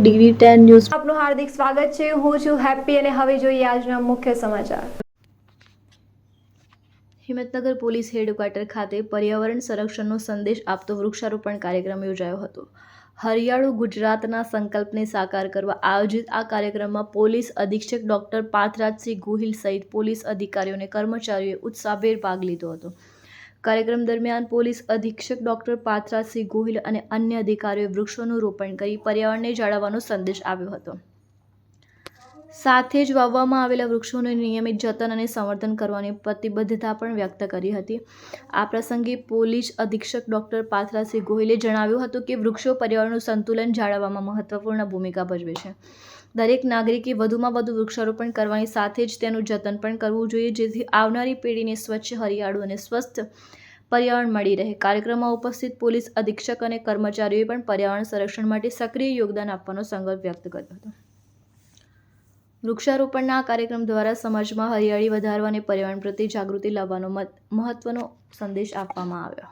DD10 news આપનું હાર્દિક સ્વાગત છે। હું છું હેપી અને હવે જોઈએ આજના મુખ્ય સમાચાર। હિંમતનગર પોલીસ હેડક્વાર્ટર ખાતે પર્યાવરણ સંરક્ષણનો સંદેશ આપતો વૃક્ષારોપણ કાર્યક્રમ યોજાયો હતો। હરિયાળુ ગુજરાતના સંકલ્પને સાકાર કરવા આયોજિત આ કાર્યક્રમમાં પોલીસ અધિક્ષક ડોક્ટર પાર્થરાજસિંહ ગોહિલ સહિત પોલીસ અધિકારીઓ અને કર્મચારીઓએ ઉત્સાહભેર ભાગ લીધો હતો। કાર્યક્રમ દરમિયાન પોલીસ અધિક્ષક ડોક્ટર પાર્થરાજસિંહ ગોહિલ અને અન્ય અધિકારીઓએ વૃક્ષોનું રોપણ કરી પર્યાવરણને જાળવવાનો સંદેશ આપ્યો હતો। સાથે જ વાવવામાં આવેલા વૃક્ષોનું નિયમિત જતન અને સંવર્ધન કરવાની પ્રતિબદ્ધતા પણ વ્યક્ત કરી હતી। આ પ્રસંગે પોલીસ અધિક્ષક ડોક્ટર પાર્થરાજસિંહ ગોહિલે જણાવ્યું હતું કે વૃક્ષો પર્યાવરણનું સંતુલન જાળવવામાં મહત્વપૂર્ણ ભૂમિકા ભજવે છે। દરેક નાગરિકે વધુમાં વધુ વૃક્ષારોપણ કરવાની સાથે જ તેનું જતન પણ કરવું જોઈએ, જેથી આવનારી પેઢીને સ્વચ્છ, હરિયાળું અને સ્વસ્થ પર્યાવરણ મળી રહે। કાર્યક્રમમાં ઉપસ્થિત પોલીસ અધિક્ષક અને કર્મચારીઓએ પણ પર્યાવરણ સંરક્ષણ માટે સક્રિય યોગદાન આપવાનો સંકલ્પ વ્યક્ત કર્યો હતો। વૃક્ષારોપણના આ કાર્યક્રમ દ્વારા સમાજમાં હરિયાળી વધારવા અને પર્યાવરણ પ્રત્યે જાગૃતિ લાવવાનો મહત્વનો સંદેશ આપવામાં આવ્યો।